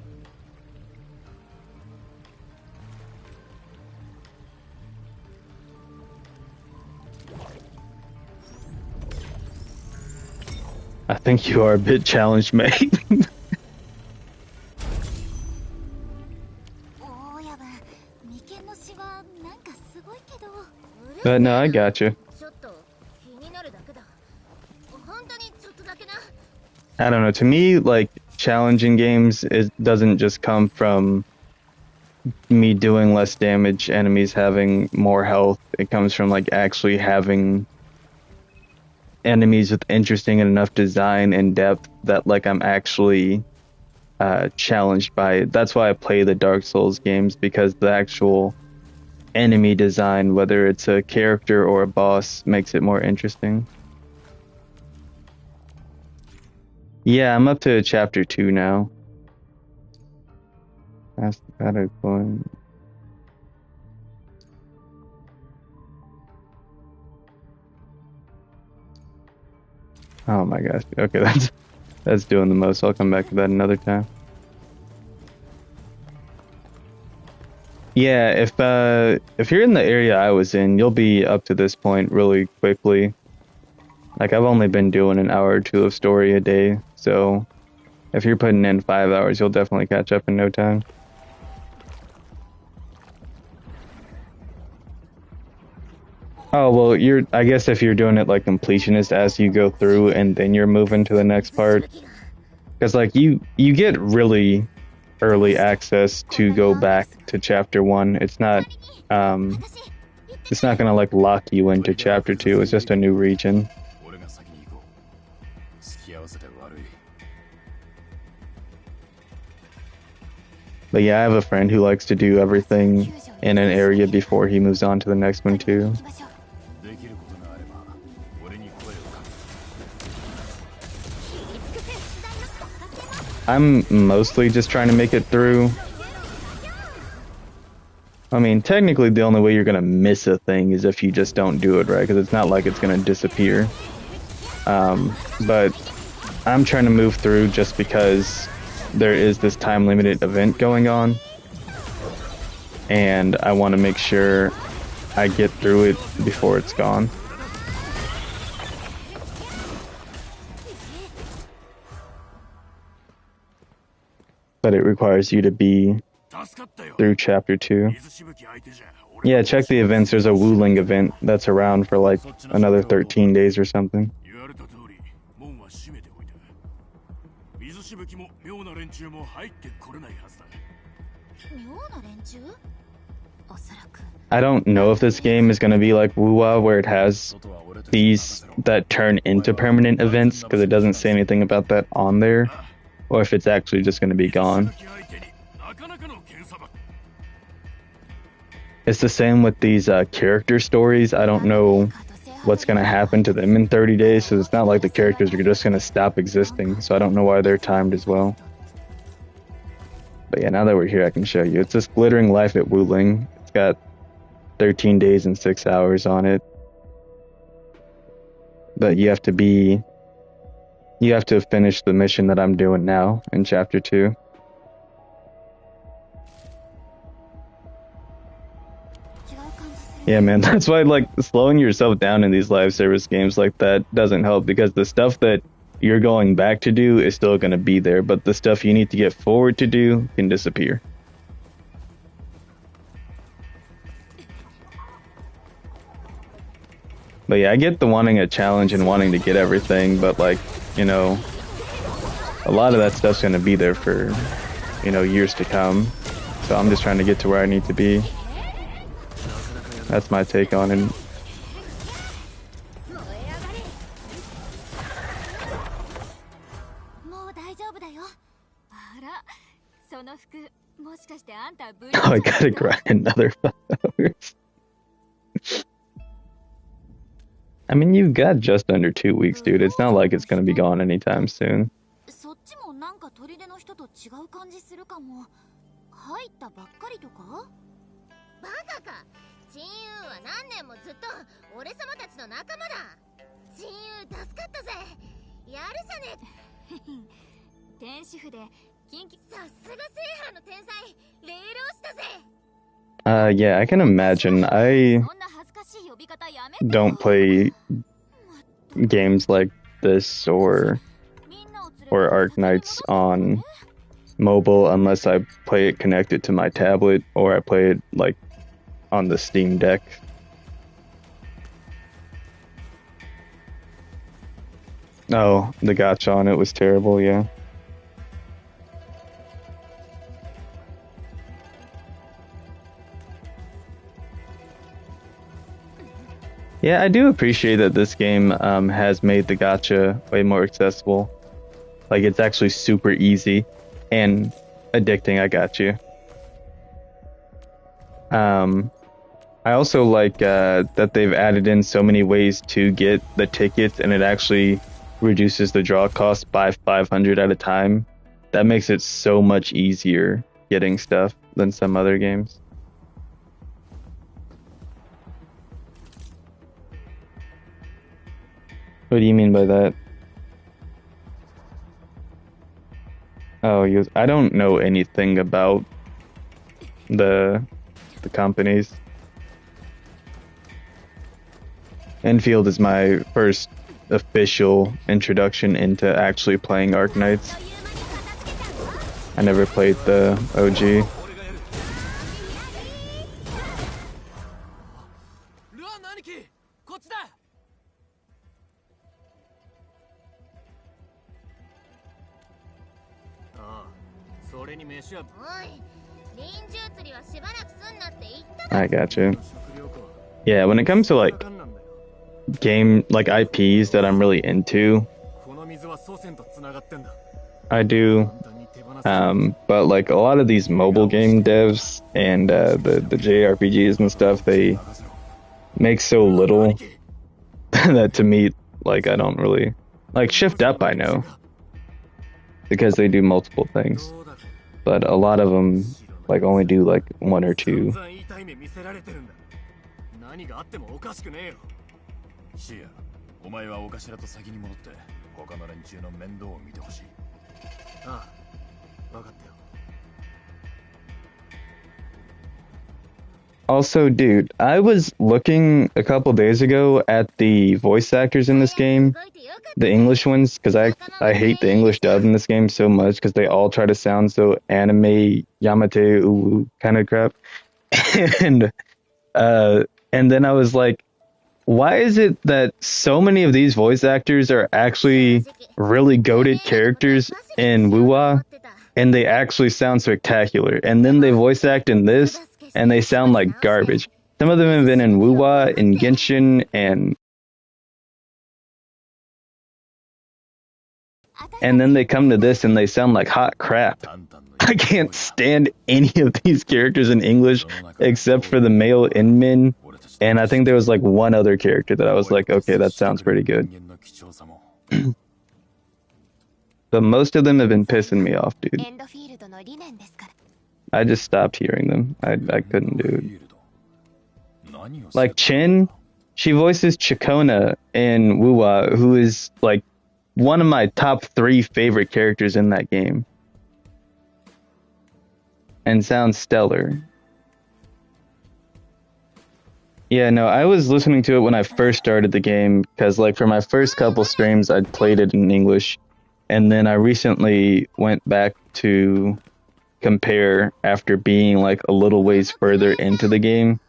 I think you are a bit challenged, mate. 大家分、眉間のシワなんかすごいけど。 But no, I got you. ちょっと気になるだけだ。本当にちょっとだけな。 I don't know. To me, like, challenging games, it doesn't just come from me doing less damage, enemies having more health. It comes from, like, actually having enemies with interesting enough design and depth that, like, I'm actually challenged by it. That's why I play the Dark Souls games, because the actual enemy design, whether it's a character or a boss, makes it more interesting. Yeah, I'm up to chapter 2 now. That's the better point. Oh my gosh. Okay, that's doing the most. I'll come back to that another time. Yeah, if you're in the area I was in, you'll be up to this point really quickly. Like, I've only been doing an hour or 2 of story a day, so if you're putting in 5 hours, you'll definitely catch up in no time. Oh, well, I guess if you're doing it like completionist as you go through and then you're moving to the next part, because like you get really early access to go back to chapter 1. Um it's not gonna like lock you into chapter 2. It's just a new region. 俺が先に行こう。付き合わせて悪い。 But yeah, I have a friend who likes to do everything in an area before he moves on to the next one too. できることがあれば俺に声をかけ。 I'm mostly just trying to make it through. I mean, technically the only way you're gonna miss a thing is if you just don't do it right, because it's not like it's gonna disappear. But I'm trying to move through just because there is this time limited event going on, and I want to make sure I get through it before it's gone. But it requires you to be through chapter 2. Yeah, check the events. There's a Wuling event that's around for like another 13 days or something. I don't know if this game is going to be like Wuwa, where it has these that turn into permanent events, because it doesn't say anything about that on there, or if it's actually just going to be gone. It's the same with these character stories. I don't know what's going to happen to them in 30 days, so it's not like the characters are just going to stop existing, so I don't know why they're timed as well. But yeah, now that we're here, I can show you. It's this Glittering Life at Wuling. It's got 13 days and 6 hours on it. But you have to finish the mission that I'm doing now in chapter 2. Yeah, man, that's why like slowing yourself down in these live service games like that doesn't help, because the stuff that you're going back to do is still going to be there, but the stuff you need to get forward to do can disappear. But yeah, I get the wanting a challenge and wanting to get everything, but like, you know, a lot of that stuff's going to be there for, you know, years to come. So I'm just trying to get to where I need to be. That's my take on it. Oh, I gotta grind another 5 hours. I mean, you've got just under 2 weeks, dude. It's not like it's gonna be gone anytime soon. そっちもなんか砦の人と違う感じするかも。入ったばっかりとか？バカか。親友は何年もずっと俺様たちの仲間だ。親友助かったぜ。やるじゃねえ。天使府で緊急。さすが正派の天才。霊浪したぜ。Yeah, I can imagine. I don't play games like this or Arknights on mobile unless I play it connected to my tablet, or I play it like on the Steam Deck. Oh, the gacha on it was terrible, yeah. Yeah, I do appreciate that this game has made the gacha way more accessible. Like, it's actually super easy and addicting, I got you. I also like that they've added in so many ways to get the tickets, and it actually reduces the draw cost by 500 at a time. That makes it so much easier getting stuff than some other games. What do you mean by that? Oh, I don't know anything about the companies. Enfield is my first official introduction into actually playing Arknights. I never played the OG. I got you. Yeah, when it comes to like game like IPs that I'm really into, I do. But like a lot of these mobile game devs and the JRPGs and stuff, they make so little that to me, like I don't really like Shift Up. I know because they do multiple things, but a lot of them like only do like one or two. シア、お前はお頭と先に戻って他の連中の面倒を見てほしい。ああ、分かったよ。 Also, dude, I was looking a couple days ago at the voice actors in this game, the English ones, because I hate the English dub in this game so much because they all try to sound so anime Yamate Uwu kind of crap. and then I was like, why is it that so many of these voice actors are actually really goated characters in Wuwa, and they actually sound spectacular, and then they voice act in this and they sound like garbage. Some of them have been in Wuwa, in Genshin, and then they come to this and they sound like hot crap. I can't stand any of these characters in English except for the male Inmin, and I think there was like one other character that I was like, okay, that sounds pretty good. But most of them have been pissing me off, dude. I just stopped hearing them. I couldn't do it. Like Chin, she voices Chikona in Wuwa, who is like one of my top 3 favorite characters in that game. And sounds stellar. Yeah, no, I was listening to it when I first started the game, because like for my first couple streams, I'd played it in English. And then I recently went back to compare after being like a little ways further into the game,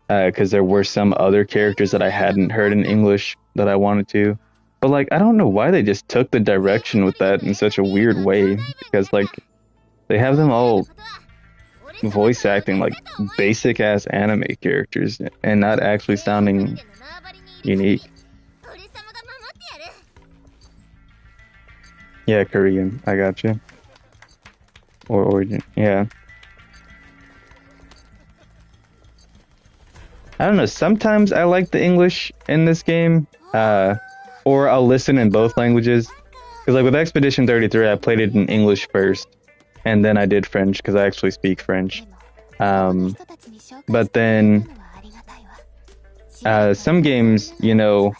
because there were some other characters that I hadn't heard in English that I wanted to, but like I don't know why they just took the direction with that in such a weird way, because like they have them all voice acting like basic ass anime characters and not actually sounding unique. Yeah, Korean, I got you. Or origin, yeah. I don't know, sometimes I like the English in this game, or I'll listen in both languages. Because like with Expedition 33, I played it in English first, and then I did French because I actually speak French. But then some games, you know,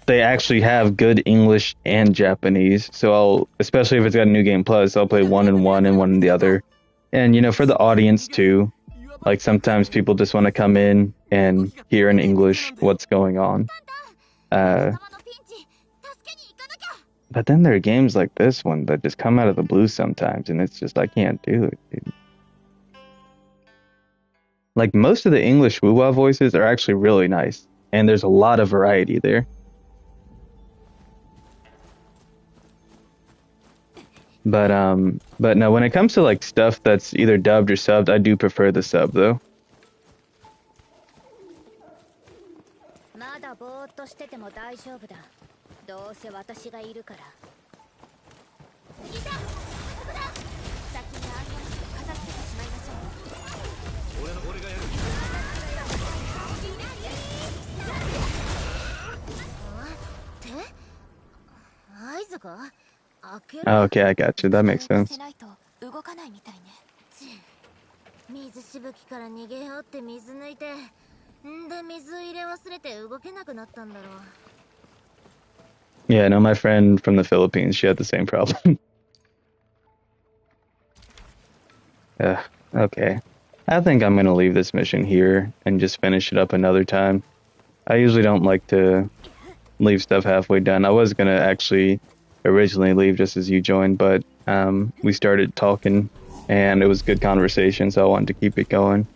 they actually have good English and Japanese. So I'll, especially if it's got a New Game Plus, I'll play one in one and one in the other. And, you know, for the audience too, like sometimes people just want to come in and hear in English what's going on. But then there are games like this one that just come out of the blue sometimes, and it's just, I can't do it, dude. Like most of the English Wuwa voices are actually really nice, and there's a lot of variety there. But no, when it comes to like stuff that's either dubbed or subbed, I do prefer the sub though. Oh, okay, I got you. That makes sense. Yeah, no, my friend from the Philippines, she had the same problem. Okay. I think I'm gonna leave this mission here and just finish it up another time. I usually don't like to leave stuff halfway done. I was gonna actually originally leave just as you joined, but we started talking and it was good conversation, so I wanted to keep it going.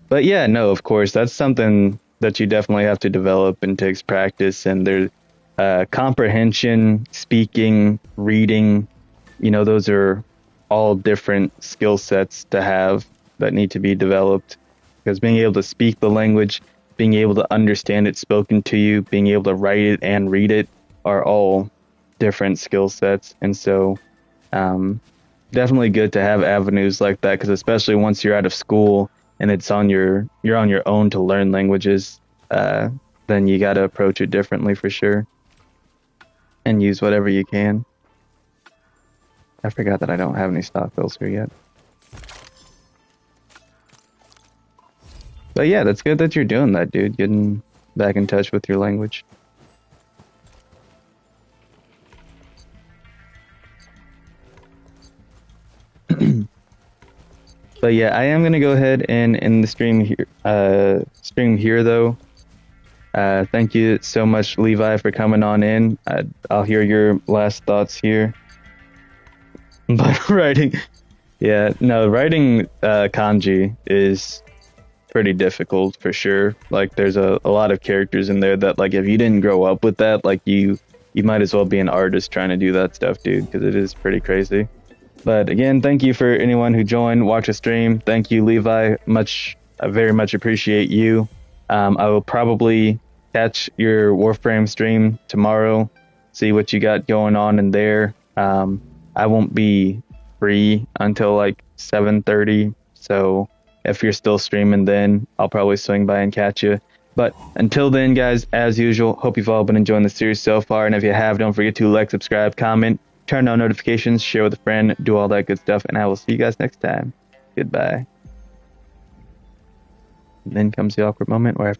But yeah, no, of course, that's something that you definitely have to develop and takes practice, and there's comprehension, speaking, reading, those are all different skill sets to have that need to be developed, because being able to speak the language, being able to understand it spoken to you, being able to write it and read it are all different skill sets. And so definitely good to have avenues like that, because especially once you're out of school and you're on your own to learn languages, then you got to approach it differently for sure and use whatever you can. I forgot that I don't have any stock bills here yet. But yeah, that's good that you're doing that, dude. Getting back in touch with your language. But yeah, I am gonna go ahead and end the stream here though. Thank you so much, Levi, for coming on in. I'll hear your last thoughts here. But writing kanji is pretty difficult for sure. Like, there's a lot of characters in there that, like, if you didn't grow up with that, like, you might as well be an artist trying to do that stuff, dude, because it is pretty crazy. But again, thank you for anyone who joined, watch the stream. Thank you, Levi. I very much appreciate you. I will probably catch your Warframe stream tomorrow, see what you got going on in there. I won't be free until like 7:30, so if you're still streaming then, I'll probably swing by and catch you. But until then, guys, as usual, hope you've all been enjoying the series so far, and if you have, don't forget to like, subscribe, comment, turn on notifications, share with a friend, do all that good stuff, and I will see you guys next time. Goodbye. And then comes the awkward moment where I have